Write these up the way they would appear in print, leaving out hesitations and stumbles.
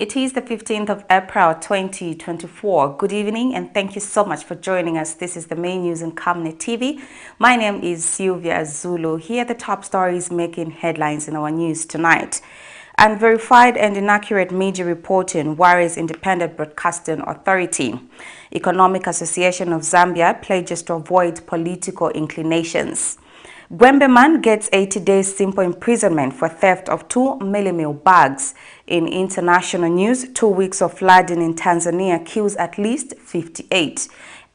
It is the 15th of April 2024. Good evening and thank you so much for joining us. This is the main news on Camnet TV. My name is Sylvia Zulu. Here are the top stories making headlines in our news tonight. Unverified and inaccurate media reporting worries Independent Broadcasting Authority. Economic Association of Zambia pledges to avoid political inclinations. GWEEMBE man gets 80 days simple imprisonment for theft of 2 meal bags. In international news, 2 weeks of flooding in Tanzania kills at least 58.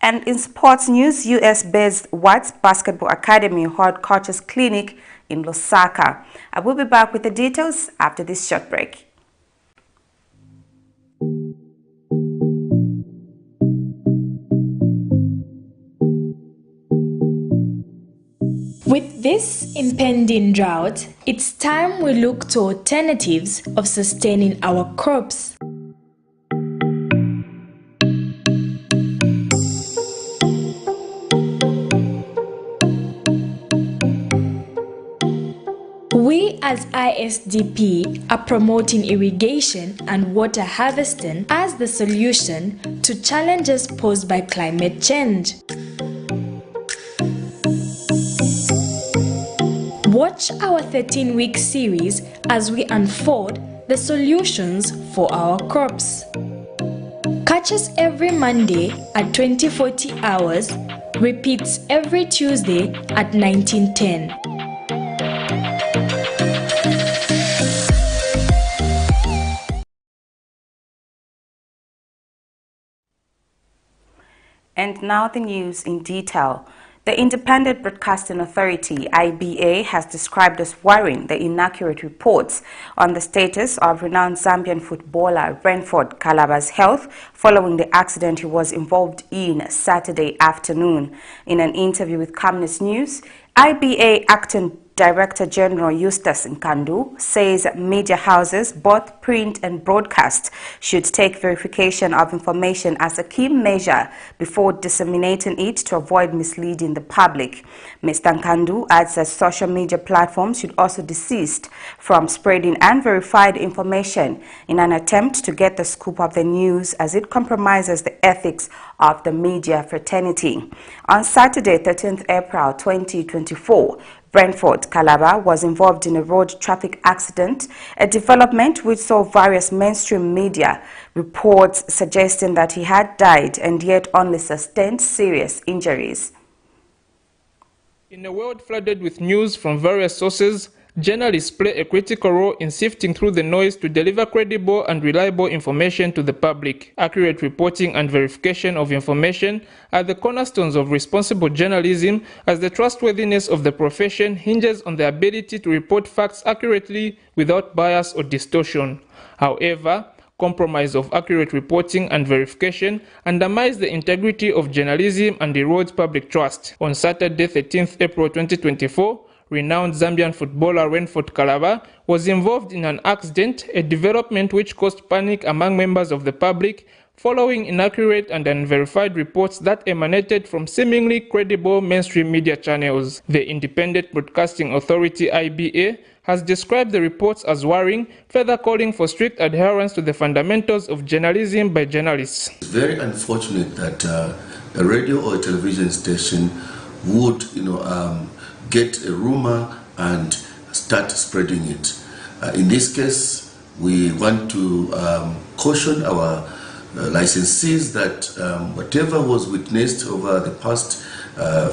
And in sports news, US-based Watts Basketball Academy held coaches clinic in Lusaka. I will be back with the details after this short break. With this impending drought, it's time we look to alternatives of sustaining our crops. We as ISDP are promoting irrigation and water harvesting as the solution to challenges posed by climate change. Watch our 13-week series as we unfold the solutions for our crops. Catch us every Monday at 2040 hours, repeats every Tuesday at 1910. And now the news in detail. The Independent Broadcasting Authority, IBA, has described as worrying the inaccurate reports on the status of renowned Zambian footballer Renford Kalaba's health following the accident he was involved in Saturday afternoon. In an interview with Camnet News, IBA Acting Director General Eustace Nkandu says media houses, both print and broadcast, should take verification of information as a key measure before disseminating it to avoid misleading the public. Mr. Nkandu adds that social media platforms should also desist from spreading unverified information in an attempt to get the scoop of the news as it compromises the ethics of the media fraternity. On Saturday, 13th April 2024, Renford Kalaba was involved in a road traffic accident, a development which saw various mainstream media reports suggesting that he had died and yet only sustained serious injuries. In a world flooded with news from various sources, journalists play a critical role in sifting through the noise to deliver credible and reliable information to the public. Accurate reporting and verification of information are the cornerstones of responsible journalism, as the trustworthiness of the profession hinges on the ability to report facts accurately without bias or distortion. However, compromise of accurate reporting and verification undermines the integrity of journalism and erodes public trust. On Saturday, 13th April 2024, renowned Zambian footballer Renford Kalaba was involved in an accident, a development which caused panic among members of the public following inaccurate and unverified reports that emanated from seemingly credible mainstream media channels. The Independent Broadcasting Authority (IBA) has described the reports as worrying, further calling for strict adherence to the fundamentals of journalism by journalists. It's very unfortunate that a radio or a television station would, get a rumor and start spreading it. In this case, we want to caution our licensees that whatever was witnessed over the past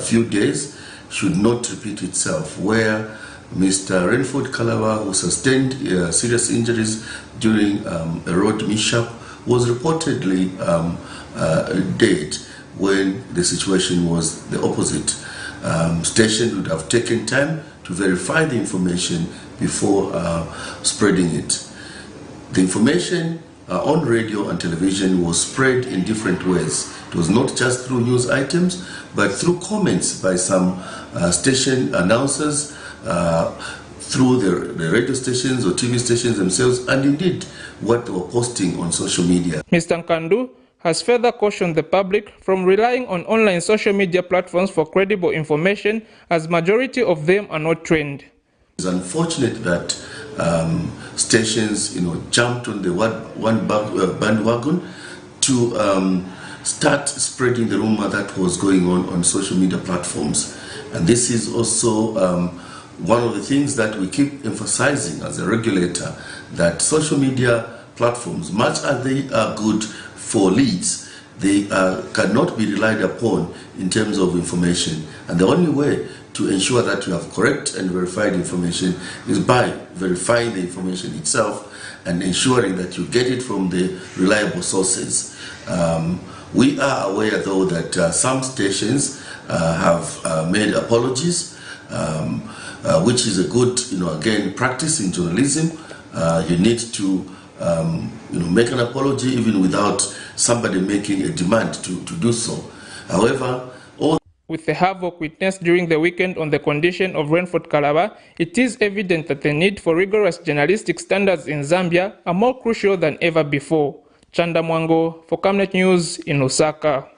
few days should not repeat itself, where Mr. Renford Kalaba, who sustained serious injuries during a road mishap, was reportedly dead when the situation was the opposite. Station would have taken time to verify the information before spreading it. The information on radio and television was spread in different ways. It was not just through news items, but through comments by some station announcers, through the radio stations or TV stations themselves, and indeed what they were posting on social media. Mr. Nkandu has further cautioned the public from relying on online social media platforms for credible information, as majority of them are not trained. It's unfortunate that stations, jumped on the bandwagon to start spreading the rumor that was going on social media platforms. And this is also one of the things that we keep emphasizing as a regulator, that social media platforms, much as they are good for leads, they cannot be relied upon in terms of information. And the only way to ensure that you have correct and verified information is by verifying the information itself and ensuring that you get it from the reliable sources. We are aware, though, that some stations have made apologies, which is a good, again, practice in journalism. You need to, make an apology even without somebody making a demand to do so. However, with the havoc witnessed during the weekend on the condition of rain for Calabar, it is evident that the need for rigorous journalistic standards in Zambia are more crucial than ever before. Chanda Mwango for Camnet News in Lusaka.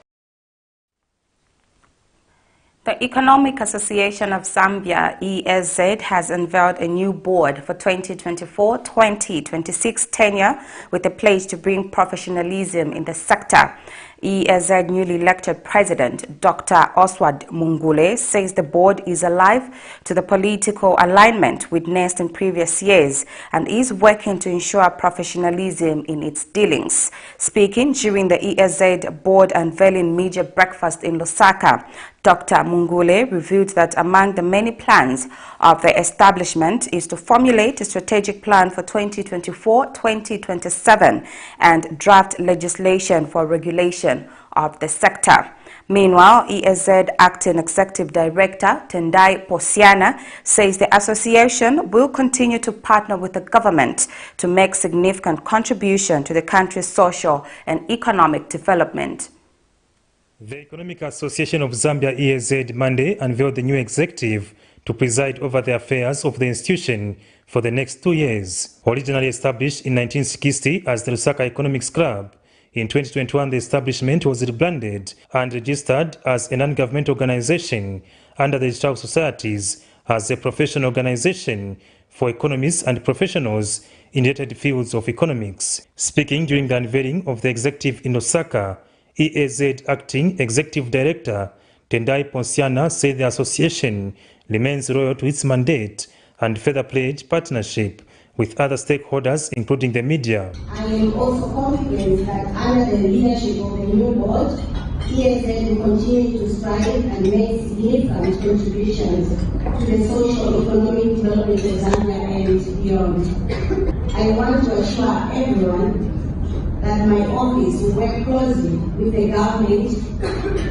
The Economic Association of Zambia, EAZ, has unveiled a new board for 2024-2026 tenure with a pledge to bring professionalism in the sector. EAZ newly elected president, Dr. Oswald Mungule, says the board is alive to the political alignment witnessed in previous years and is working to ensure professionalism in its dealings. Speaking during the EAZ board unveiling media breakfast in Lusaka, Dr. Mungule revealed that among the many plans of the establishment is to formulate a strategic plan for 2024-2027 and draft legislation for regulation of the sector. Meanwhile, EAZ Acting Executive Director Tendai Posiana says the association will continue to partner with the government to make significant contribution to the country's social and economic development. The Economic Association of Zambia, EAZ, Monday unveiled the new executive to preside over the affairs of the institution for the next 2 years. Originally established in 1960 as the Lusaka Economics Club, in 2021 the establishment was rebranded and registered as a non-government organization under the Digital Societies as a professional organization for economists and professionals in related fields of economics. Speaking during the unveiling of the executive in Osaka, EAZ Acting Executive Director Tendai Posiana said the association remains loyal to its mandate and further pledge partnership with other stakeholders, including the media. I am also confident that under the leadership of the new board, EAZ will continue to strive and make significant contributions to the social economic development of Zambia and beyond. I want to assure everyone that my office will work closely with the government,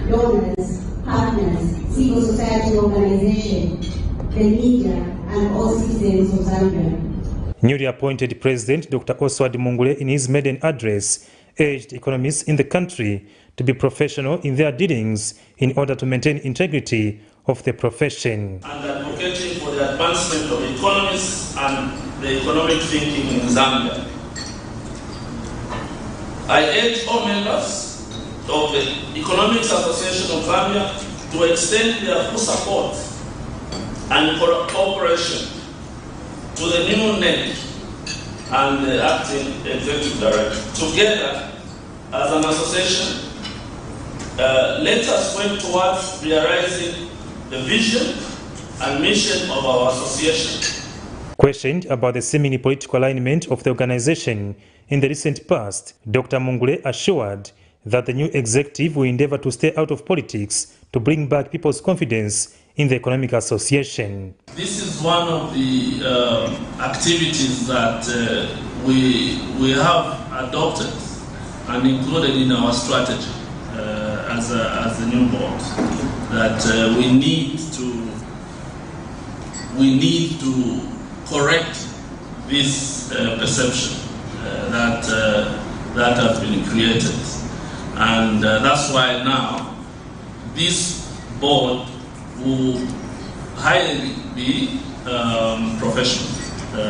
donors, partners, civil society organizations, the media, and all citizens of Zambia. Newly appointed President Dr. Oswald Mungule, in his maiden address, urged economists in the country to be professional in their dealings in order to maintain integrity of the profession. And advocating for the advancement of economists and the economic thinking in Zambia. I urge all members of the Economics Association of Zambia to extend their full support and cooperation to the new NEC and the Acting Executive Director. Together, as an association, let us work towards realizing the vision and mission of our association. Questioned about the seemingly political alignment of the organization in the recent past, Dr. Mungule assured that the new executive will endeavor to stay out of politics to bring back people's confidence in the Economic Association. This is one of the activities that we have adopted and included in our strategy as the new board, that we need to correct this perception that has been created, and that's why now this board will highly be professional.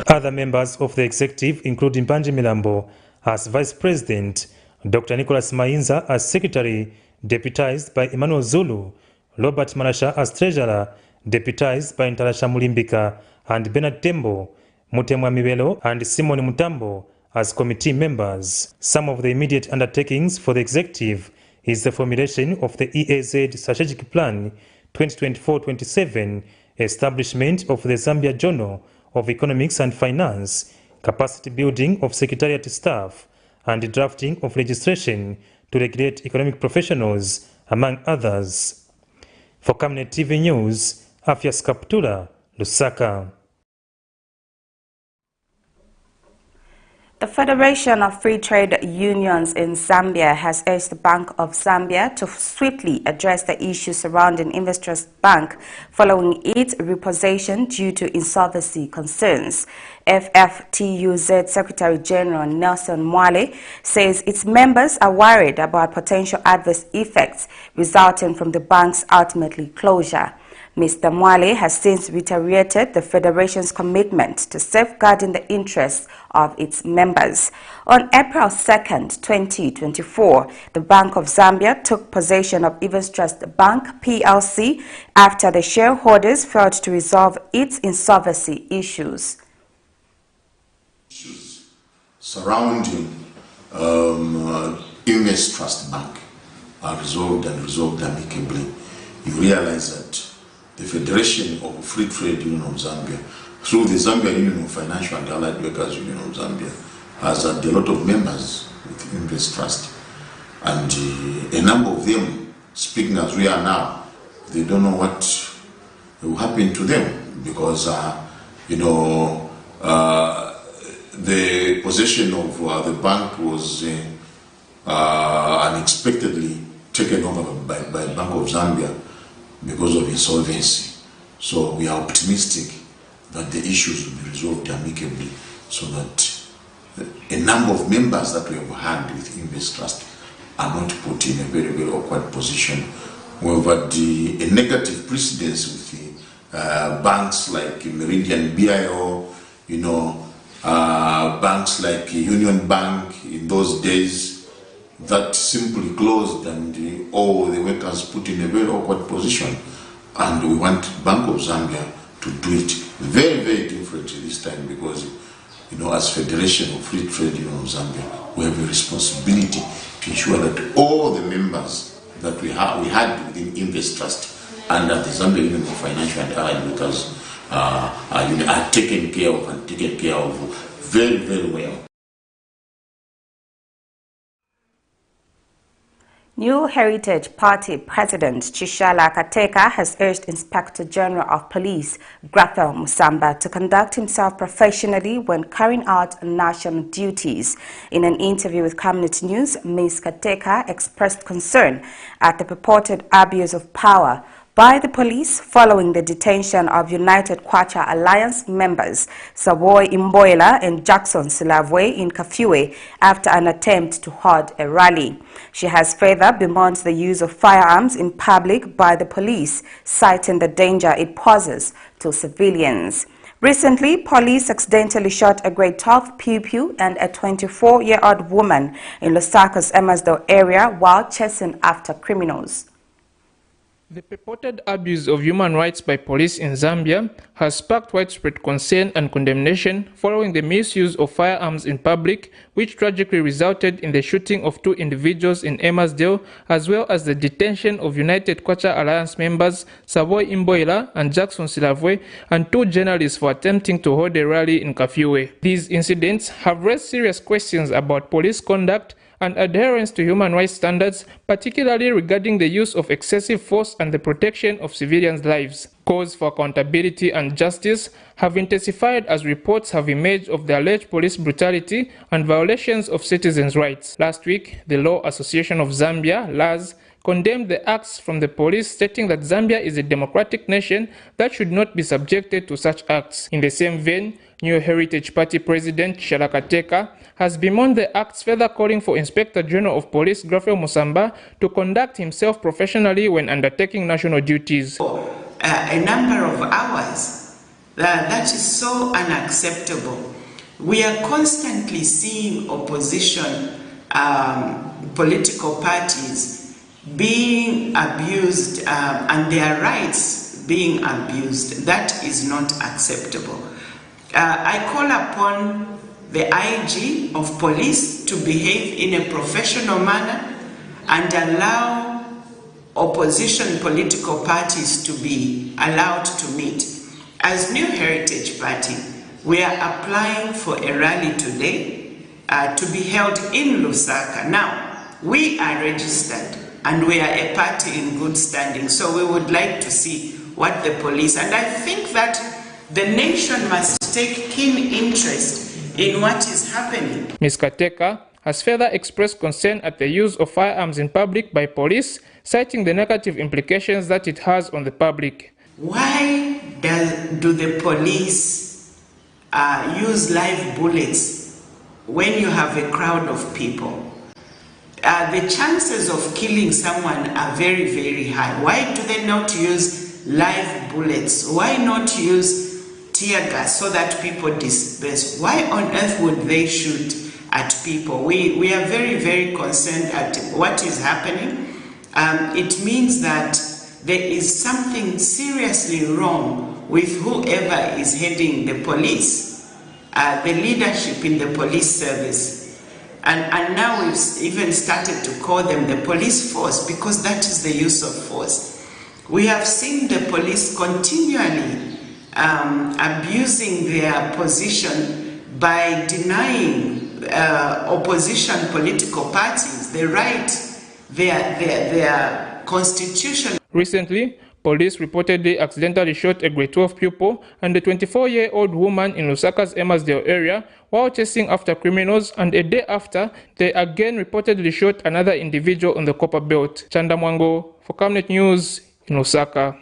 Other members of the executive, including Banji Milambo as Vice President, Dr. Nicholas Mainza as Secretary, deputized by Emmanuel Zulu, Robert Marasha as Treasurer, deputized by Ntarasha Mulimbika, and Bernard Tembo, Mutemwa Mibelo and Simon Mutambo as committee members. Some of the immediate undertakings for the executive is the formulation of the EAZ Strategic Plan 2024-27, establishment of the Zambia Journal of Economics and Finance, capacity building of secretariat staff, and drafting of legislation to regulate economic professionals, among others. For Camnet TV News, Afias Kaptula, Lusaka. The Federation of Free Trade Unions in Zambia has urged the Bank of Zambia to swiftly address the issues surrounding Investors Bank following its repossession due to insolvency concerns. FFTUZ Secretary General Nelson Mwale says its members are worried about potential adverse effects resulting from the bank's ultimately closure. Mr. Mwale has since reiterated the Federation's commitment to safeguarding the interests of its members. On April 2nd, 2024, the Bank of Zambia took possession of Evans Trust Bank PLC after the shareholders failed to resolve its insolvency issues. Issues surrounding Evans Trust Bank are resolved amicably. You realize that the Federation of Free Trade Union of Zambia, through the Zambia Union of Financial and Allied Workers Union of Zambia, has a lot of members with Invest Trust. And a number of them, speaking as we are now, they don't know what will happen to them because, the possession of the bank was unexpectedly taken over by Bank of Zambia because of insolvency. So we are optimistic that the issues will be resolved amicably so that a number of members that we have had with Invest Trust are not put in a very, very awkward position. However, a negative precedence with the banks like Meridian BIO, banks like Union Bank in those days, that simply closed and all the workers put in a very awkward position. And we want Bank of Zambia to do it very, very differently this time because, as Federation of Free Trade Union of Zambia, we have a responsibility to ensure that all the members that we had within Invest Trust and at the Zambia Union of Financial and Allied Workers are taken care of very, very well. New Heritage Party President Chishala Kateka has urged Inspector General of Police Grathel Musamba to conduct himself professionally when carrying out national duties. In an interview with Camnet News, Ms. Kateka expressed concern at the purported abuse of power by the police following the detention of United Kwacha Alliance members Savoy Imboila and Jackson Silavwe in Kafue after an attempt to hold a rally. She has further bemoaned the use of firearms in public by the police, citing the danger it poses to civilians. Recently, police accidentally shot a grade 12 pupil and a 24-year-old woman in Lusaka's Emersdale area while chasing after criminals. The purported abuse of human rights by police in Zambia has sparked widespread concern and condemnation following the misuse of firearms in public, which tragically resulted in the shooting of 2 individuals in Emersdale, as well as the detention of United Kwacha Alliance members Savoy Imboila and Jackson Silavwe and 2 journalists for attempting to hold a rally in Kafue. These incidents have raised serious questions about police conduct and adherence to human rights standards, particularly regarding the use of excessive force and the protection of civilians' lives. Calls for accountability and justice have intensified as reports have emerged of the alleged police brutality and violations of citizens' rights. Last week, the Law Association of Zambia, LAZ, condemned the acts from the police, stating that Zambia is a democratic nation that should not be subjected to such acts. In the same vein, New Heritage Party President Chishala Kateka has bemoaned the acts, further calling for Inspector General of Police Grathel Musamba to conduct himself professionally when undertaking national duties. A number of hours, that is so unacceptable. We are constantly seeing opposition political parties being abused and their rights being abused. That is not acceptable. I call upon the IG of police to behave in a professional manner and allow opposition political parties to be allowed to meet. As New Heritage Party, we are applying for a rally today to be held in Lusaka. Now, we are registered and we are a party in good standing, so we would like to see what the police, and I think that the nation must take keen interest in what is happening. Ms. Kateka has further expressed concern at the use of firearms in public by police, citing the negative implications that it has on the public. Why do the police use live bullets when you have a crowd of people? The chances of killing someone are very, very high. Why do they not use live bullets? Why not use tear gas so that people disperse? Why on earth would they shoot at people? We are very, very concerned at what is happening. It means that there is something seriously wrong with whoever is heading the police, the leadership in the police service. And now we've even started to call them the police force, because that is the use of force. We have seen the police continually abusing their position by denying opposition political parties the right, their constitution. Recently, police reportedly accidentally shot a grade 12 pupil and a 24-year-old woman in Lusaka's Emersdale area while chasing after criminals, and a day after, they again reportedly shot another individual on the Copper Belt. Chanda Mwango for Camnet News in Lusaka.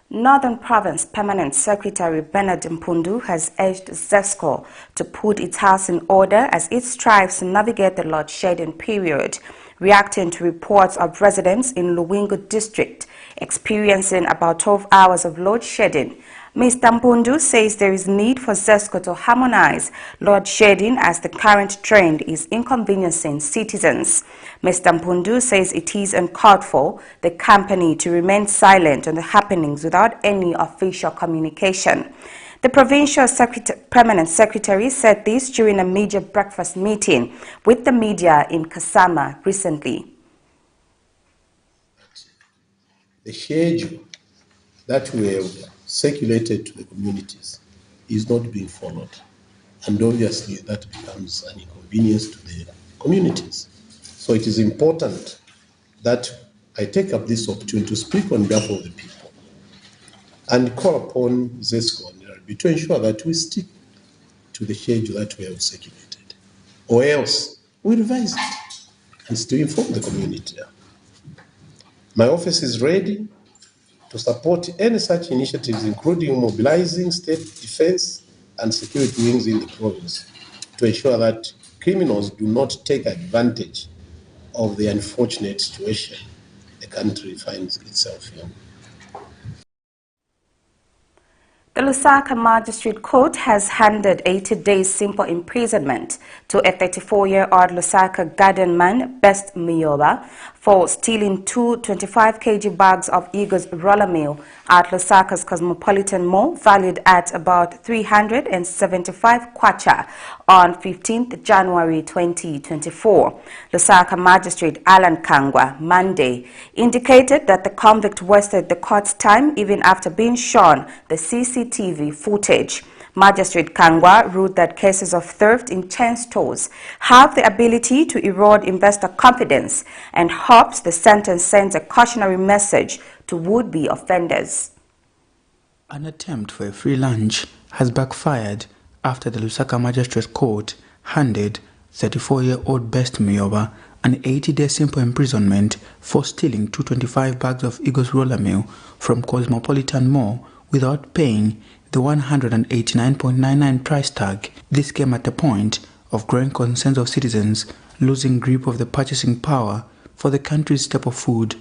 Northern Province Permanent Secretary Bernard Mpundu has urged ZESCO to put its house in order as it strives to navigate the load shedding period, reacting to reports of residents in Luwingu district experiencing about 12 hours of load shedding. Mr. Mpundu says there is need for ZESCO to harmonize load shedding as the current trend is inconveniencing citizens. Mr. Mpundu says it is uncalled for the company to remain silent on the happenings without any official communication. The Provincial Permanent Secretary said this during a major breakfast meeting with the media in Kasama recently. The schedule that we have circulated to the communities is not being followed, and obviously that becomes an inconvenience to the communities. So it is important that I take up this opportunity to speak on behalf of the people and call upon ZESCO and RB to ensure that we stick to the schedule that we have circulated, or else we revise it and still inform the community. My office is ready to support any such initiatives, including mobilizing state defense and security wings in the province to ensure that criminals do not take advantage of the unfortunate situation the country finds itself in. The Lusaka Magistrate Court has handed 80 days simple imprisonment to a 34-year-old Lusaka garden man, Best Mioba, for stealing two 25 kg bags of Eagles roller meal at Lusaka's Cosmopolitan Mall, valued at about 375 kwacha on 15th January 2024. Lusaka Magistrate Alan Kangwa, Monday, indicated that the convict wasted the court's time even after being shown the CCTV footage. Magistrate Kangwa ruled that cases of theft in chain stores have the ability to erode investor confidence and hopes the sentence sends a cautionary message to would-be offenders. An attempt for a free lunch has backfired after the Lusaka Magistrate Court handed 34-year-old Best Mioba an 80-day simple imprisonment for stealing 225 bags of Eagles roller meal from Cosmopolitan Mall without paying the 189.99 price tag. This came at a point of growing concerns of citizens losing grip of the purchasing power for the country's staple food.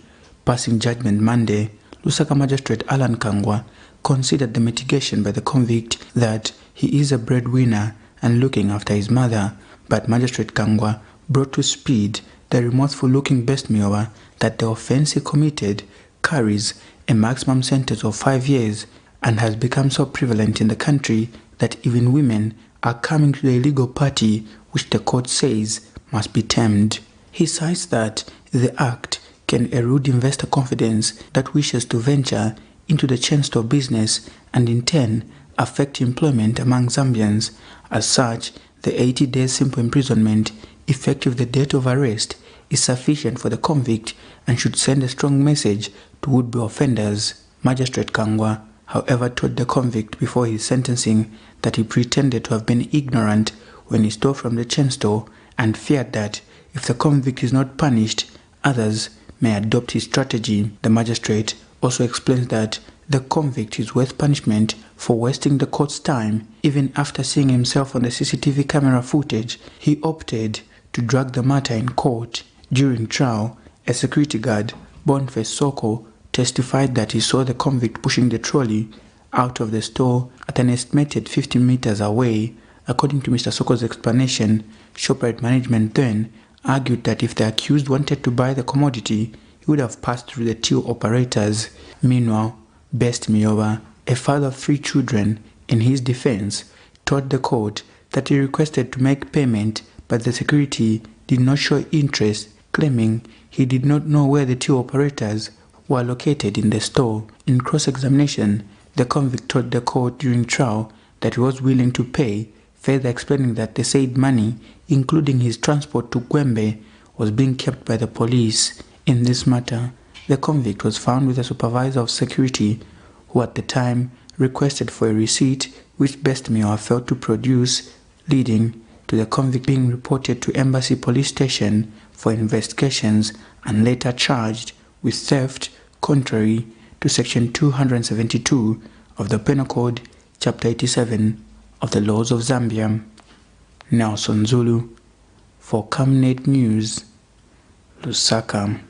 Passing judgment Monday, Lusaka Magistrate Alan Kangwa considered the mitigation by the convict that he is a breadwinner and looking after his mother, but Magistrate Kangwa brought to speed the remorseful-looking Best Mioba that the offense he committed carries a maximum sentence of 5 years, and has become so prevalent in the country that even women are coming to the illegal party, which the court says must be tamed. He cites that the act can erode investor confidence that wishes to venture into the chain store business and in turn affect employment among Zambians. As such, the 80 days simple imprisonment, effective the date of arrest, is sufficient for the convict and should send a strong message to would-be offenders. Magistrate Kangwa, however, told the convict before his sentencing that he pretended to have been ignorant when he stole from the chain store and feared that if the convict is not punished, others may adopt his strategy. The magistrate also explains that the convict is worth punishment for wasting the court's time. Even after seeing himself on the CCTV camera footage, he opted to drag the matter in court. During trial, a security guard, Boniface Soko, testified that he saw the convict pushing the trolley out of the store at an estimated 50 meters away. According to Mr. Soko's explanation, ShopRite management then argued that if the accused wanted to buy the commodity, he would have passed through the till operators. Meanwhile, Best Mioba, a father of 3 children, in his defense, told the court that he requested to make payment, but the security did not show interest, claiming he did not know where the till operators were located in the store. In cross-examination, the convict told the court during trial that he was willing to pay, further explaining that the said money, including his transport to GWEEMBE, was being kept by the police. In this matter, the convict was found with a supervisor of security who at the time requested for a receipt which Best Mioba failed to produce, leading to the convict being reported to Embassy Police Station for investigations and later charged with theft contrary to Section 272 of the Penal Code, Chapter 87 of the Laws of Zambia. Nelson Zulu for Camnet News, Lusaka.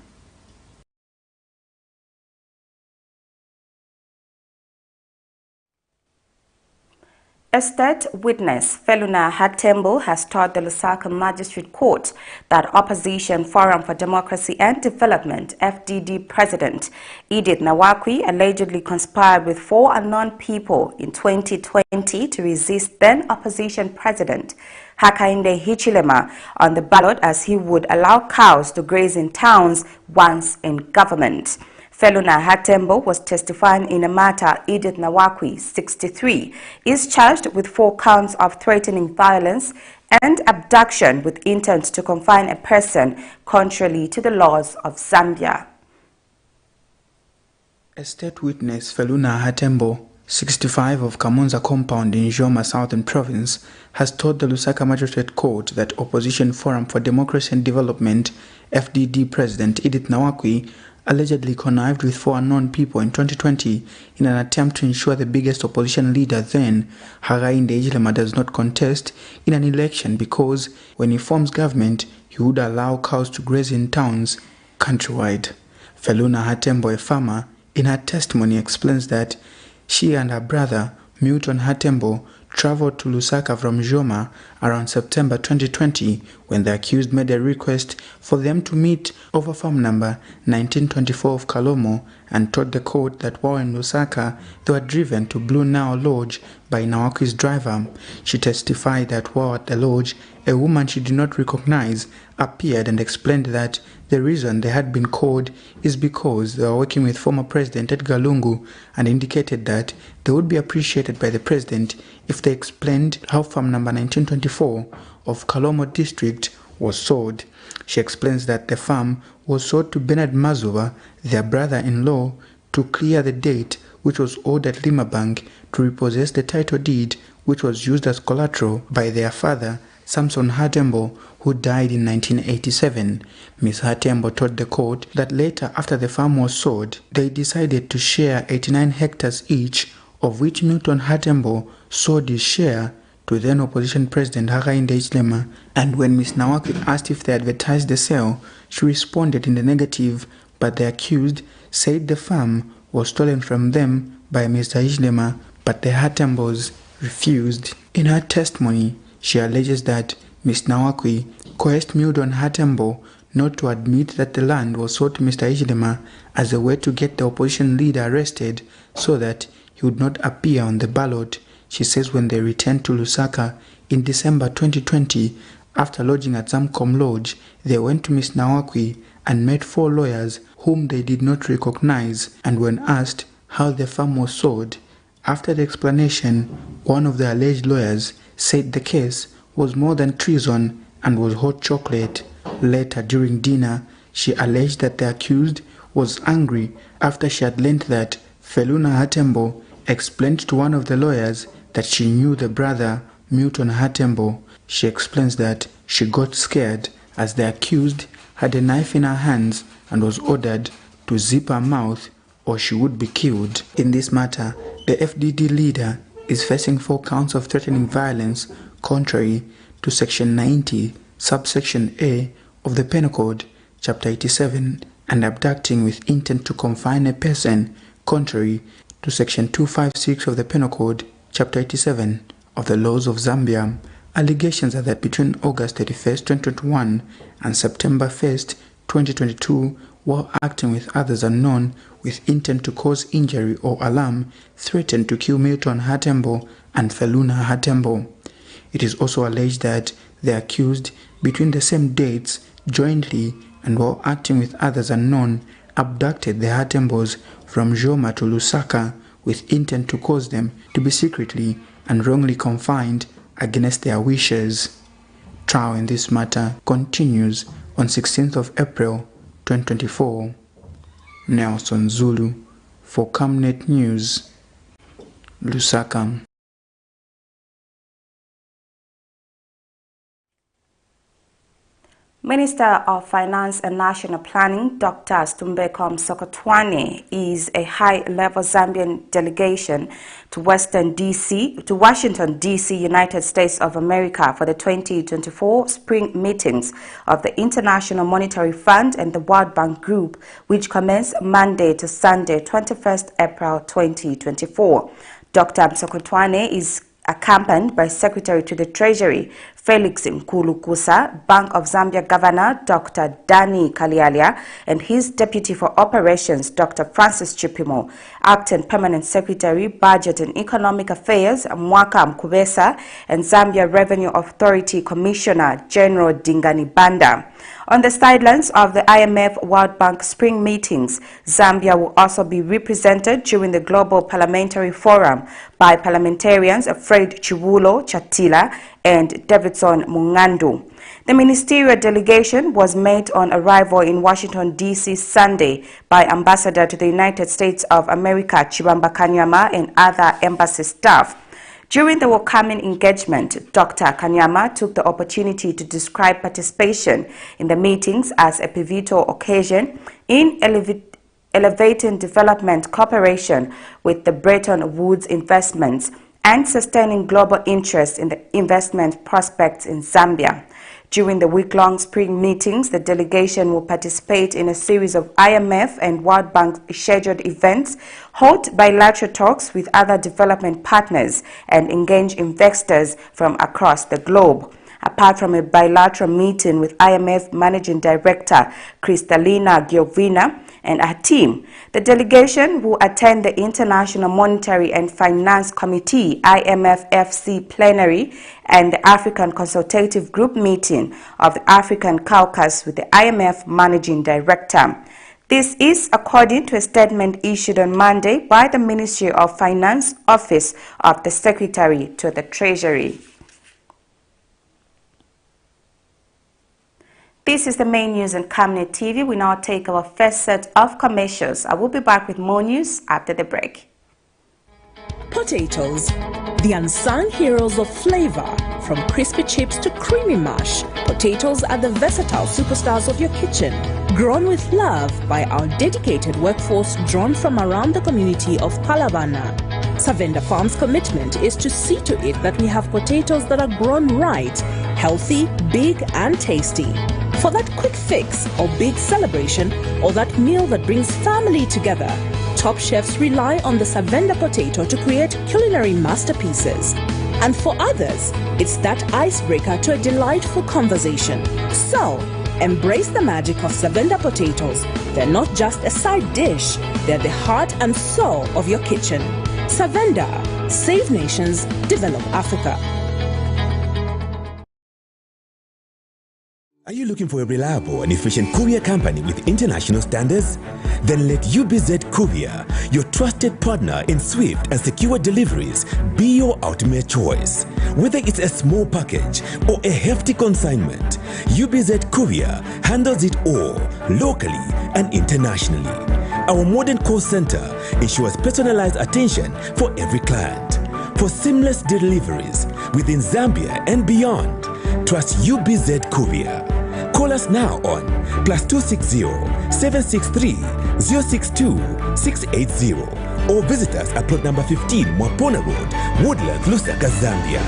A state witness, Feluna Hatembo, has told the Lusaka Magistrate Court that Opposition Forum for Democracy and Development, FDD President Edith Nawakwi allegedly conspired with 4 unknown people in 2020 to resist then Opposition President Hakainde Hichilema on the ballot, as he would allow cows to graze in towns once in government. Feluna Hatembo was testifying in a matter. Edith Nawakwi, 63, is charged with 4 counts of threatening violence and abduction with intent to confine a person contrary to the laws of Zambia. A state witness, Feluna Hatembo, 65, of Kamonza compound in Joma Southern Province, has told the Lusaka Magistrate Court that Opposition Forum for Democracy and Development, FDD President Edith Nawakwi, allegedly connived with 4 unknown people in 2020 in an attempt to ensure the biggest opposition leader then, Hakainde Hichilema, does not contest in an election because when he forms government, he would allow cows to graze in towns countrywide. Feluna Hatembo, a farmer, in her testimony explains that she and her brother, Milton Hatembo, traveled to Lusaka from Joma around September 2020 when the accused made a request for them to meet over farm number 1924 of Kalomo and told the court that while in Lusaka they were driven to Blue Nile Lodge by Nawakwi's driver. She testified that while at the lodge, a woman she did not recognize appeared and explained that the reason they had been called is because they were working with former President Edgar Lungu and indicated that they would be appreciated by the president if they explained how farm number 1924 of Kalomo district was sold. She explains that the farm was sold to Bernard Mazuva, their brother-in-law, to clear the date which was owed at Lima Bank to repossess the title deed which was used as collateral by their father, Samson Hatembo, who died in 1987. Ms. Hatembo told the court that later, after the farm was sold, they decided to share 89 hectares each, of which Milton Hatembo sold his share to then opposition President Hakainde Hichilema, and when Ms. Nawakwi asked if they advertised the sale, she responded in the negative, but the accused said the farm was stolen from them by Mr. Hichilema, but the Hatembos refused. In her testimony, she alleges that Ms. Nawakwi coerced Milton Hatembo not to admit that the land was sold to Mr. Hichilema as a way to get the opposition leader arrested so that he would not appear on the ballot. She says when they returned to Lusaka in December 2020, after lodging at Zamcom Lodge, they went to Ms. Nawakwi and met 4 lawyers whom they did not recognize, and when asked how the farm was sold, after the explanation, one of the alleged lawyers said the case was more than treason and was hot chocolate. Later during dinner, she alleged that the accused was angry after she had learned that Feluna Hatembo explained to one of the lawyers that she knew the brother Milton Hatembo. She explains that she got scared as the accused had a knife in her hands and was ordered to zip her mouth or she would be killed. In this matter, the FDD leader is facing 4 counts of threatening violence contrary to Section 90, subsection A of the Penal Code, Chapter 87, and abducting with intent to confine a person contrary to Section 256 of the Penal Code, Chapter 87 of the laws of Zambia. Allegations are that between August 31st, 2021 and September 1st, 2022, while acting with others unknown with intent to cause injury or alarm, threatened to kill Milton Hatembo and Feluna Hatembo. It is also alleged that the accused, between the same dates, jointly and while acting with others unknown, abducted the Hatembos from Joma to Lusaka with intent to cause them to be secretly and wrongly confined against their wishes. Trial in this matter continues on 16th of April 2024. Nelson Zulu for Camnet News, Lusaka. Minister of Finance and National Planning, Dr. Stumbeko Msokotwane, is a high-level Zambian delegation to Washington, D.C., United States of America for the 2024 spring meetings of the International Monetary Fund and the World Bank Group, which commence Monday to Sunday, 21st April 2024. Dr. Msokotwane is accompanied by Secretary to the Treasury Felix Mkulukusa, Bank of Zambia Governor Dr. Dani Kalialia, and his Deputy for Operations Dr. Francis Chipimo, Acting Permanent Secretary, Budget and Economic Affairs Mwaka Mkubesa, and Zambia Revenue Authority Commissioner General Dingani Banda. On the sidelines of the IMF World Bank spring meetings, Zambia will also be represented during the Global Parliamentary Forum by parliamentarians Fred Chiwulo Chatila and Davidson Mungandu. The ministerial delegation was made on arrival in Washington, D.C. Sunday by Ambassador to the United States of America Chibamba Kanyama and other embassy staff. During the welcoming engagement, Dr. Kanyama took the opportunity to describe participation in the meetings as a pivotal occasion in elevating development cooperation with the Bretton Woods investments and sustaining global interest in the investment prospects in Zambia. During the week-long spring meetings, the delegation will participate in a series of IMF and World Bank scheduled events, hold bilateral talks with other development partners, and engage investors from across the globe. Apart from a bilateral meeting with IMF Managing Director Kristalina Giovina and her team, the delegation will attend the International Monetary and Finance Committee IMF-FC plenary and the African Consultative Group meeting of the African Caucus with the IMF Managing Director. This is according to a statement issued on Monday by the Ministry of Finance Office of the Secretary to the Treasury. This is the main news on Camnet TV. We now take our first set of commercials. I will be back with more news after the break. Potatoes, the unsung heroes of flavor. From crispy chips to creamy mash, potatoes are the versatile superstars of your kitchen. Grown with love by our dedicated workforce drawn from around the community of Palavana. Savenda Farm's commitment is to see to it that we have potatoes that are grown right, healthy, big and tasty. For that quick fix or big celebration or that meal that brings family together, top chefs rely on the Savenda potato to create culinary masterpieces. And for others, it's that icebreaker to a delightful conversation. So, Embrace the magic of Savenda potatoes. They're not just a side dish, they're the heart and soul of your kitchen. Savenda, save nations, develop Africa. Are you looking for a reliable and efficient courier company with international standards? Then let UBZ Courier, your trusted partner in swift and secure deliveries, be your ultimate choice. Whether it's a small package or a hefty consignment, UBZ Courier handles it all, locally and internationally. Our modern call center ensures personalized attention for every client. For seamless deliveries within Zambia and beyond, trust UBZ Courier. Call us now on +260 763 062 680 or visit us at plot number 15 Mwapona Road, Woodlands, Lusaka, Zambia.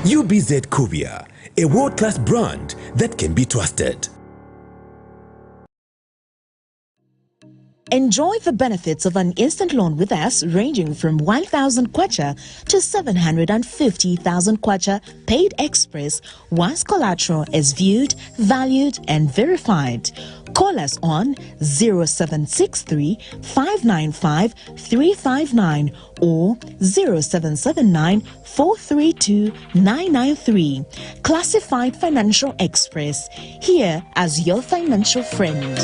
UBZ Courier, a world-class brand that can be trusted. Enjoy the benefits of an instant loan with us ranging from 1,000 kwacha to 750,000 kwacha paid express once collateral is viewed, valued and verified. Call us on 0763 595 359 or 0779 432 993. Classified Financial Express, here as your financial friend.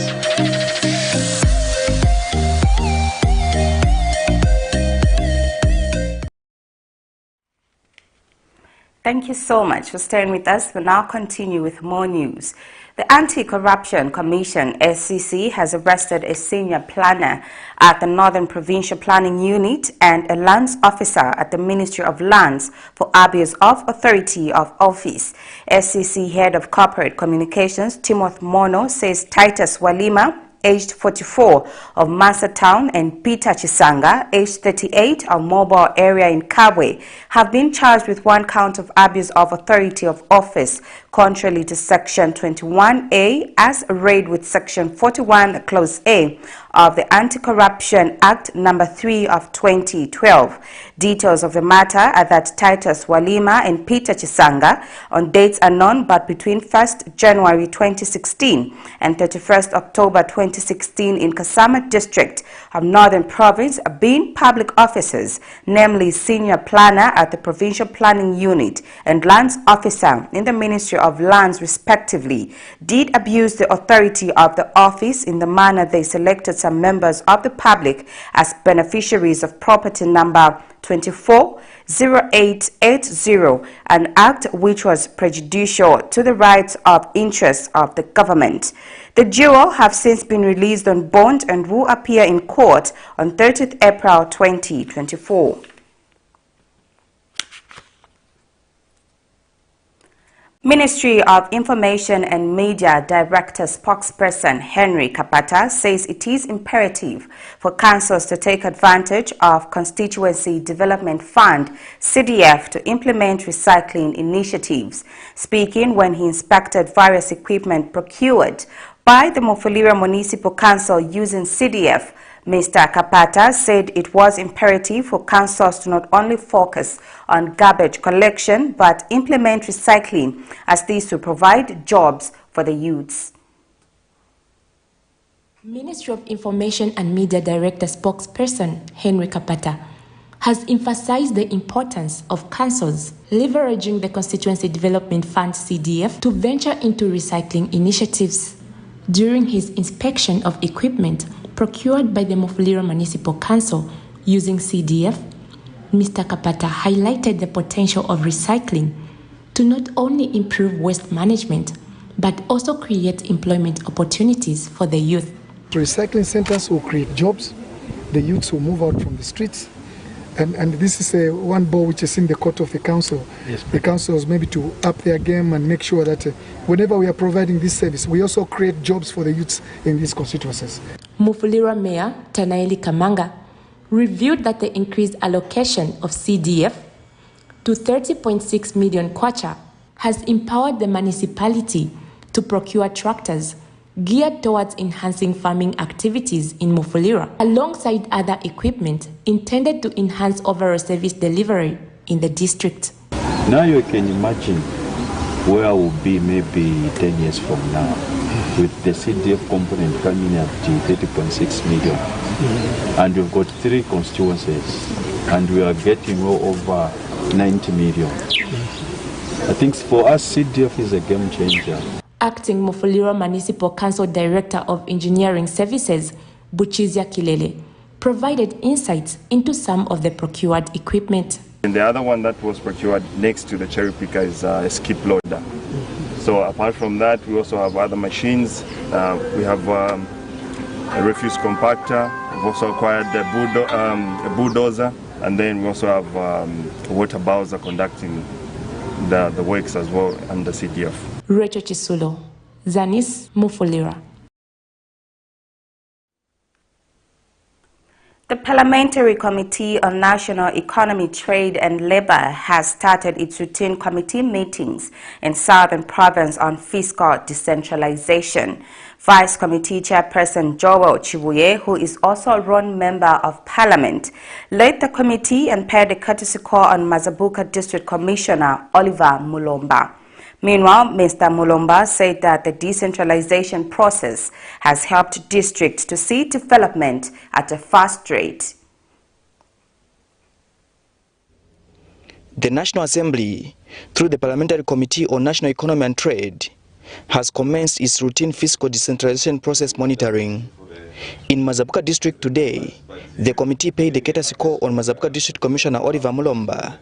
Thank you so much for staying with us. We'll now continue with more news. The Anti-Corruption Commission, SCC, has arrested a senior planner at the Northern Provincial Planning Unit and a lands officer at the Ministry of Lands for abuse of authority of office. SCC Head of Corporate Communications, Timothy Mono, says Titus Walima, aged 44, of Massa Town, and Peter Chisanga, aged 38, of Mobile Area in Kabwe, have been charged with 1 count of abuse of authority of office, contrary to Section 21A, as read with Section 41, Clause A of the Anti-Corruption Act No. 3 of 2012. Details of the matter are that Titus Walima and Peter Chisanga, on dates unknown but between 1st January 2016 and 31st October 2016 in Kasama District of Northern Province, being public officers, namely Senior Planner at the Provincial Planning Unit and Lands Officer in the Ministry of Lands respectively, did abuse the authority of the office in the manner they selected some members of the public as beneficiaries of property number 240880, an act which was prejudicial to the rights of interests of the government. The duo have since been released on bond and will appear in court on 30th April 2024. Ministry of Information and Media Director spokesperson Henry Kapata says it is imperative for councils to take advantage of Constituency Development Fund (CDF) to implement recycling initiatives. Speaking when he inspected various equipment procured by the Mufulira Municipal Council using CDF, Mr. Kapata said it was imperative for councils to not only focus on garbage collection but implement recycling, as this will provide jobs for the youths. Ministry of Information and Media Director spokesperson Henry Kapata has emphasized the importance of councils leveraging the Constituency Development Fund (CDF) to venture into recycling initiatives. During his inspection of equipment procured by the Mufulira Municipal Council using CDF, Mr. Kapata highlighted the potential of recycling to not only improve waste management but also create employment opportunities for the youth. Recycling centers will create jobs, the youths will move out from the streets, and this is one ball which is in the court of the council. Yes, the councils maybe to up their game and make sure that whenever we are providing this service, we also create jobs for the youths in these constituencies. Mufulira Mayor Tanaeli Kamanga revealed that the increased allocation of CDF to 30.6 million kwacha has empowered the municipality to procure tractors geared towards enhancing farming activities in Mufulira, alongside other equipment intended to enhance overall service delivery in the district. Now you can imagine where we'll be maybe 10 years from now. with the CDF component coming at 30.6 million. And we've got 3 constituencies, and we are getting well over 90 million. I think for us, CDF is a game changer. Acting Mufulira Municipal Council Director of Engineering Services, Buchizia Kilele, provided insights into some of the procured equipment. And the other one that was procured next to the cherry picker is a skip loader. So apart from that, we also have other machines. We have a refuse compactor. We've also acquired a bulldozer, and then we also have a water bowser conducting the works as well under CDF. Rachel Chisulo, Zanis Mufulira. The Parliamentary Committee on National Economy, Trade and Labour has started its routine committee meetings in Southern Province on fiscal decentralization. Vice Committee Chairperson Joel Chibuye, who is also a Ron Member of Parliament, led the committee and paid a courtesy call on Mazabuka District Commissioner Oliver Mulomba. Meanwhile, Mr. Mulomba said that the decentralization process has helped districts to see development at a fast rate. The National Assembly, through the Parliamentary Committee on National Economy and Trade, has commenced its routine fiscal decentralization process monitoring. In Mazabuka District today, the committee paid a courtesy call on Mazabuka District Commissioner Oliver Mulomba.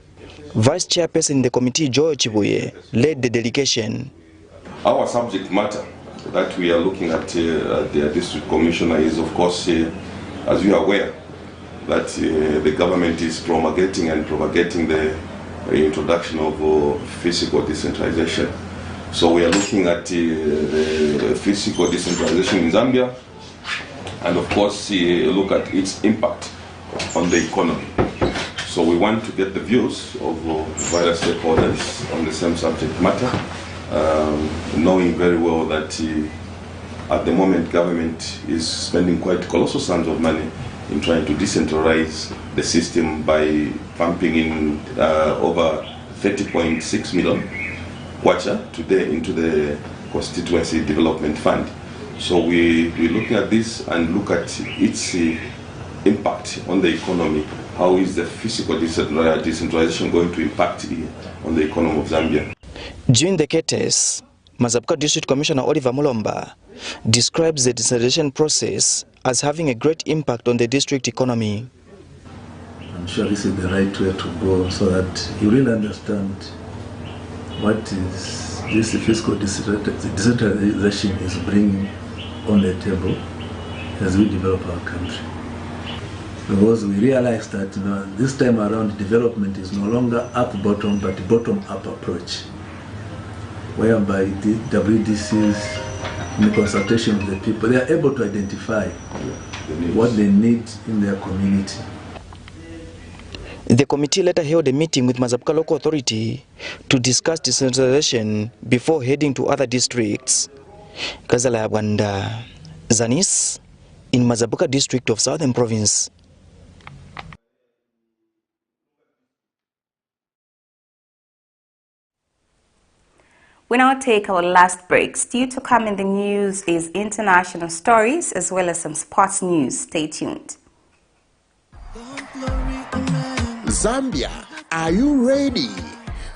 Vice Chairperson in the committee, Joel Chibuye, led the delegation. Our subject matter that we are looking at the district commissioner is, of course, as you are aware, that the government is promulgating and propagating the introduction of fiscal decentralization. So we are looking at the fiscal decentralization in Zambia, and of course look at its impact on the economy. So we want to get the views of various stakeholders on the same subject matter, knowing very well that at the moment government is spending quite colossal sums of money in trying to decentralize the system by pumping in over 30.6 million kwacha today into the Constituency Development Fund. So we're looking at this and look at its impact on the economy. How is the fiscal decentralization going to impact on the economy of Zambia? During the case, Mazabuka District Commissioner Oliver Mulomba describes the decentralization process as having a great impact on the district economy. I'm sure this is the right way to go so that you really understand what is this fiscal decentralization is bringing on the table as we develop our country. Because we realize that this time around development is no longer up-bottom but bottom-up approach, whereby the WDCs, in the consultation with the people, they are able to identify what they need in their community. The committee later held a meeting with Mazabuka Local Authority to discuss decentralization before heading to other districts. Kazala Yabwanda, Zanis, in Mazabuka District of Southern Province. We now take our last break. Still to come in the news is international stories as well as some sports news. Stay tuned. Zambia, are you ready?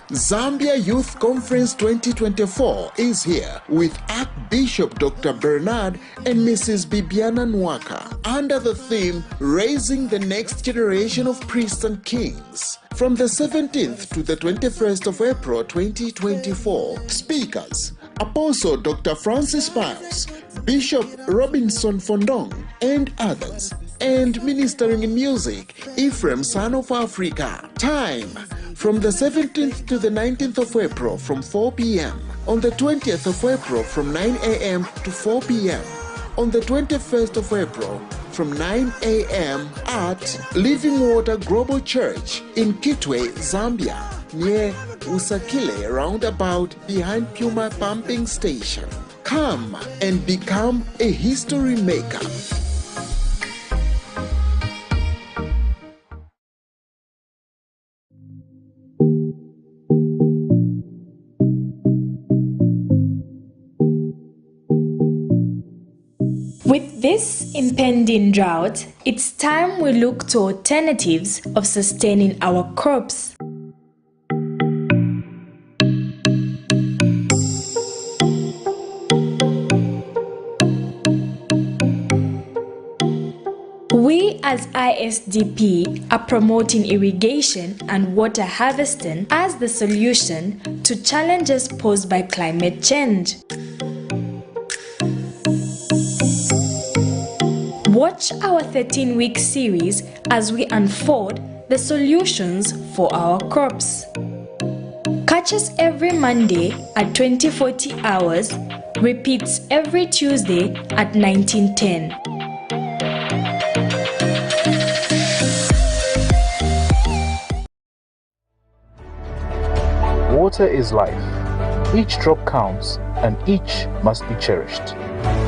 Zambia Youth Conference 2024 is here with Archbishop Dr. Bernard and Mrs. Bibiana Nwaka under the theme Raising the Next Generation of Priests and Kings. From the 17th to the 21st of April 2024, speakers Apostle Dr. Francis Miles, Bishop Robinson Fondong, and others. And ministering in music, Ephraim, Son of Africa. Time, from the 17th to the 19th of April from 4 p.m. On the 20th of April from 9 a.m. to 4 p.m. On the 21st of April from 9 a.m. at Living Water Global Church in Kitwe, Zambia, near Usakile roundabout behind Puma Pumping Station. Come and become a history maker. this impending drought, it's time we look to alternatives of sustaining our crops. We as ISDP are promoting irrigation and water harvesting as the solution to challenges posed by climate change. Watch our 13-week series as we unfold the solutions for our crops. Catch us every Monday at 2040 hours, repeats every Tuesday at 1910. Water is life. Each drop counts and each must be cherished.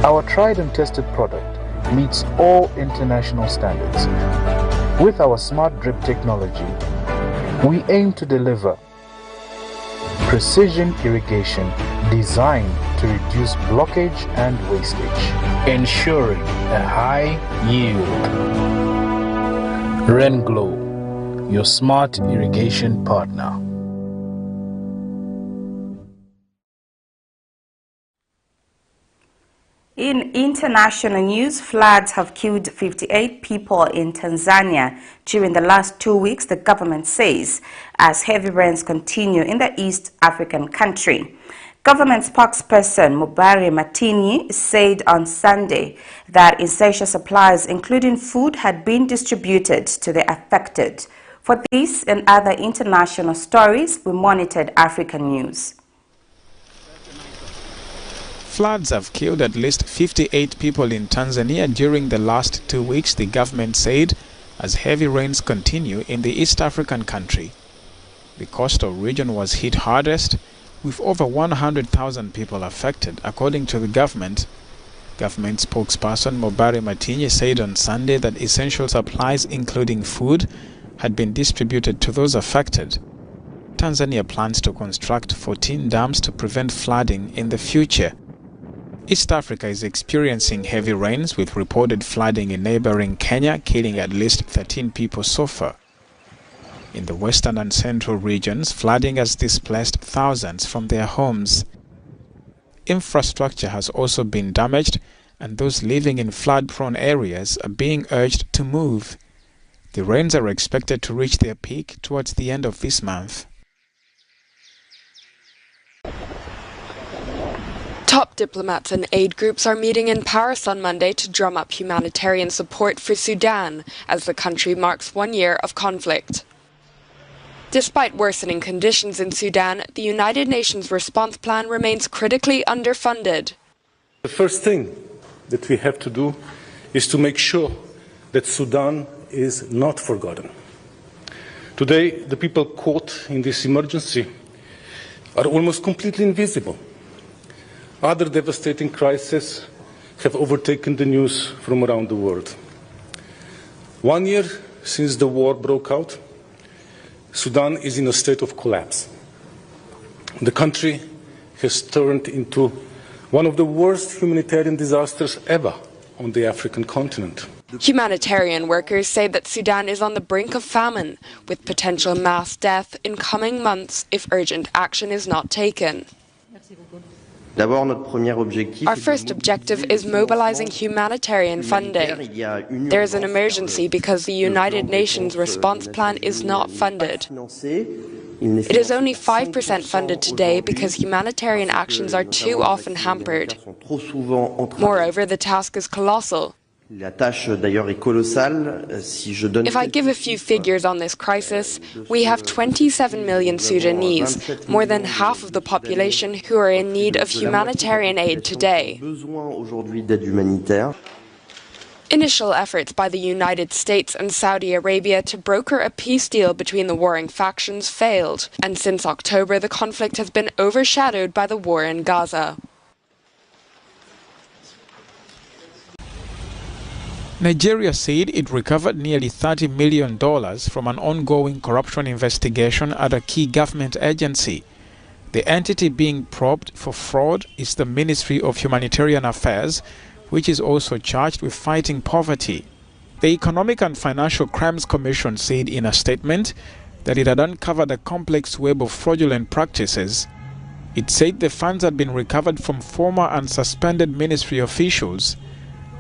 Our tried and tested product meets all international standards. With our smart drip technology, we aim to deliver precision irrigation designed to reduce blockage and wastage, ensuring a high yield. RenGlow, your smart irrigation partner. In international news, floods have killed 58 people in Tanzania during the last 2 weeks, the government says, as heavy rains continue in the East African country. Government spokesperson Mubari Matini said on Sunday that essential supplies, including food, had been distributed to the affected. For this and other international stories, we monitored African news. Floods have killed at least 58 people in Tanzania during the last 2 weeks, the government said, as heavy rains continue in the East African country. The coastal region was hit hardest, with over 100,000 people affected, according to the government. Government spokesperson Mubari Matini said on Sunday that essential supplies, including food, had been distributed to those affected. Tanzania plans to construct 14 dams to prevent flooding in the future. East Africa is experiencing heavy rains, with reported flooding in neighboring Kenya, killing at least 13 people so far. In the western and central regions, flooding has displaced thousands from their homes. Infrastructure has also been damaged, and those living in flood-prone areas are being urged to move. The rains are expected to reach their peak towards the end of this month. Top diplomats and aid groups are meeting in Paris on Monday to drum up humanitarian support for Sudan as the country marks 1 year of conflict. Despite worsening conditions in Sudan, the United Nations response plan remains critically underfunded. The first thing that we have to do is to make sure that Sudan is not forgotten. Today, the people caught in this emergency are almost completely invisible. Other devastating crises have overtaken the news from around the world. 1 year since the war broke out, Sudan is in a state of collapse. The country has turned into one of the worst humanitarian disasters ever on the African continent. Humanitarian workers say that Sudan is on the brink of famine, with potential mass death in coming months if urgent action is not taken. Our first objective is mobilizing humanitarian funding. There is an emergency because the United Nations response plan is not funded. It is only 5% funded today because humanitarian actions are too often hampered. Moreover, the task is colossal. If I give a few figures on this crisis, we have 27 million Sudanese, more than half of the population, who are in need of humanitarian aid today. Initial efforts by the United States and Saudi Arabia to broker a peace deal between the warring factions failed, and since October the conflict has been overshadowed by the war in Gaza. Nigeria said it recovered nearly $30 million from an ongoing corruption investigation at a key government agency. The entity being probed for fraud is the Ministry of Humanitarian Affairs, which is also charged with fighting poverty. The Economic and Financial Crimes Commission said in a statement that it had uncovered a complex web of fraudulent practices. It said the funds had been recovered from former and suspended ministry officials.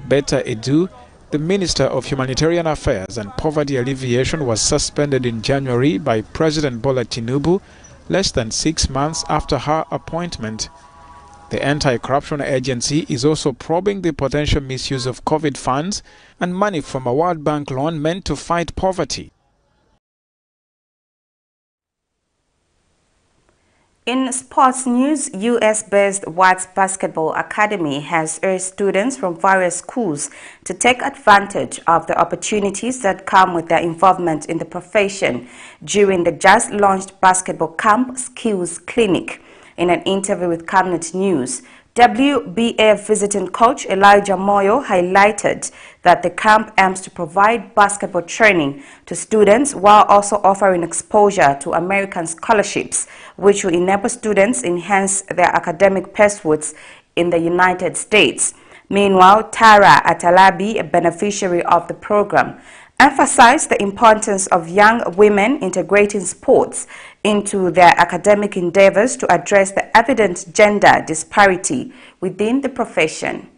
Betta Edu, the Minister of Humanitarian Affairs and Poverty Alleviation, was suspended in January by President Bola Tinubu, less than 6 months after her appointment. The Anti-Corruption Agency is also probing the potential misuse of COVID funds and money from a World Bank loan meant to fight poverty. In sports news, US-based Watts Basketball Academy has urged students from various schools to take advantage of the opportunities that come with their involvement in the profession during the just-launched basketball camp skills clinic. In an interview with Camnet News, WBA visiting coach Elijah Moyo highlighted that the camp aims to provide basketball training to students while also offering exposure to American scholarships, which will enable students enhance their academic pursuits in the United States. Meanwhile, Tara Atalabi, a beneficiary of the program, emphasized the importance of young women integrating sports into their academic endeavors to address the evident gender disparity within the profession.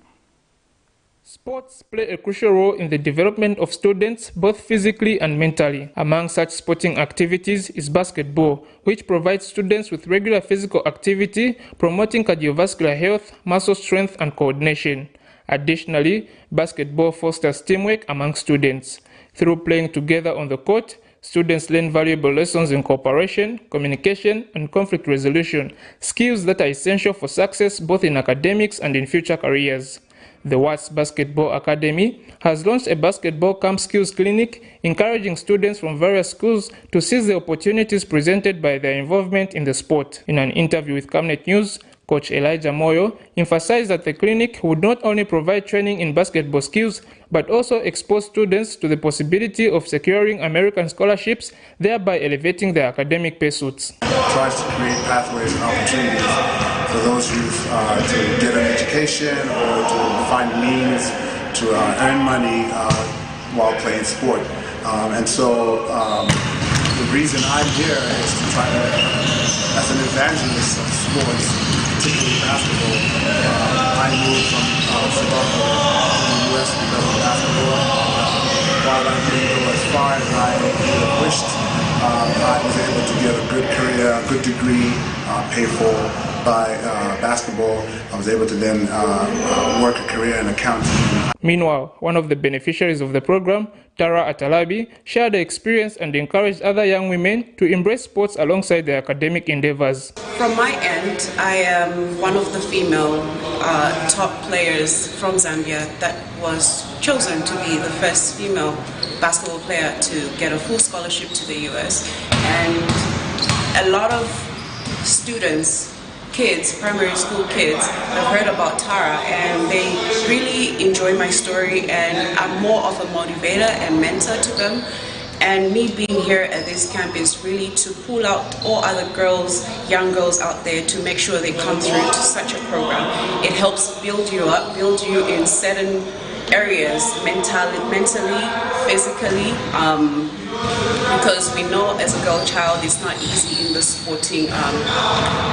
Sports play a crucial role in the development of students, both physically and mentally. Among such sporting activities is basketball, which provides students with regular physical activity, promoting cardiovascular health, muscle strength, and coordination. Additionally, basketball fosters teamwork among students. Through playing together on the court, students learn valuable lessons in cooperation, communication, and conflict resolution, skills that are essential for success both in academics and in future careers. The Watts Basketball Academy has launched a basketball camp skills clinic, encouraging students from various schools to seize the opportunities presented by their involvement in the sport. In an interview with Camnet News, Coach Elijah Moyo emphasized that the clinic would not only provide training in basketball skills, but also expose students to the possibility of securing American scholarships, thereby elevating their academic pursuits. Tries to create pathways and opportunities for those youth to get an education or to find means to earn money while playing sport. And so the reason I'm here is to try to, as an evangelist of sports, particularly basketball. I moved from Zimbabwe to the U.S. because of basketball. While I didn't go as far as I wished, I was able to get a good career, a good degree, paid for by basketball. I was able to then work a career in accounting. Meanwhile, one of the beneficiaries of the program, Tara Atalabi, shared her experience and encouraged other young women to embrace sports alongside their academic endeavors. From my end, I am one of the female top players from Zambia that was chosen to be the first female basketball player to get a full scholarship to the US. And a lot of students, kids, primary school kids, have heard about Tara and they really enjoy my story, and I'm more of a motivator and mentor to them. And me being here at this camp is really to pull out all other girls, young girls out there to make sure they come through to such a program. It helps build you up, build you in certain areas, mentally, physically, because we know as a girl child it's not easy in the sporting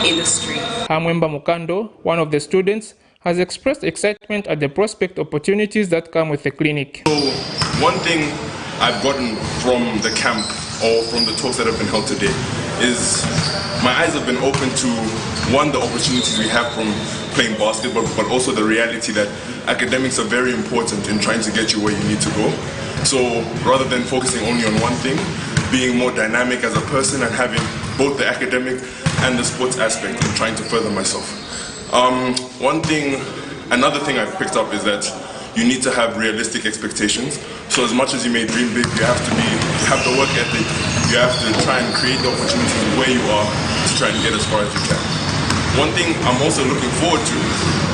industry. Hamwemba Mukando, one of the students, has expressed excitement at the prospect opportunities that come with the clinic. So one thing I've gotten from the camp or from the talks that have been held today is my eyes have been open to, one, the opportunities we have from playing basketball, but also the reality that academics are very important in trying to get you where you need to go. So rather than focusing only on one thing, being more dynamic as a person and having both the academic and the sports aspect and trying to further myself. Another thing I've picked up is that you need to have realistic expectations. So as much as you may dream big, you have the work ethic, you have to try and create the opportunities where you are to try and get as far as you can. One thing I'm also looking forward to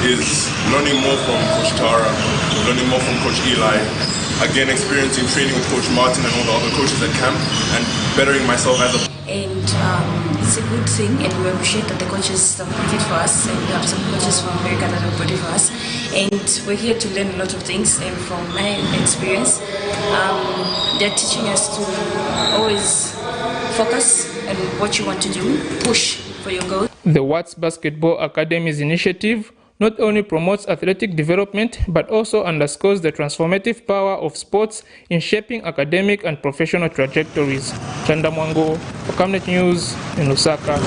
is learning more from Coach Tara, learning more from Coach Eli, again experiencing training with Coach Martin and all the other coaches at camp, and bettering myself as a... And it's a good thing, and we appreciate that the coaches have put it for us, and we have some coaches from America that have put it for us, and we're here to learn a lot of things. And from my experience, they're teaching us to always focus on what you want to do, push for your goal. The Watts Basketball Academy's initiative not only promotes athletic development but also underscores the transformative power of sports in shaping academic and professional trajectories. Chanda Mwango for Camnet News in Lusaka.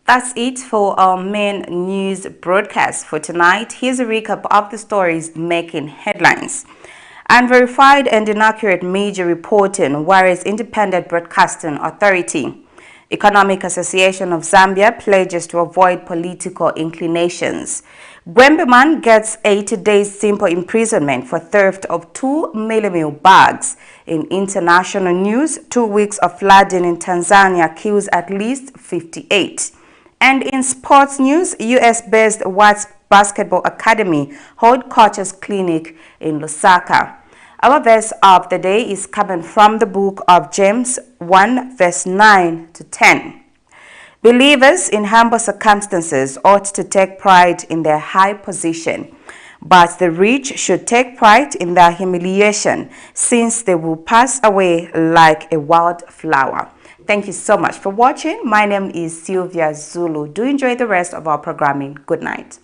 That's it for our main news broadcast for tonight. Here's a recap of the stories making headlines. Unverified and inaccurate media reporting worries Independent Broadcasting Authority. Economic Association of Zambia pledges to avoid political inclinations. GWEEMBE man gets 80 days simple imprisonment for theft of 2 MEALIE meal bags. In international news, 2 weeks of flooding in Tanzania kills at least 58. And in sports news, US-based Watts Basketball Academy hold coaches clinic in Lusaka. Our verse of the day is coming from the book of James 1 verse 9 to 10. Believers in humble circumstances ought to take pride in their high position, but the rich should take pride in their humiliation, since they will pass away like a wildflower. Thank you so much for watching. My name is Sylvia Zulu. Do enjoy the rest of our programming. Good night.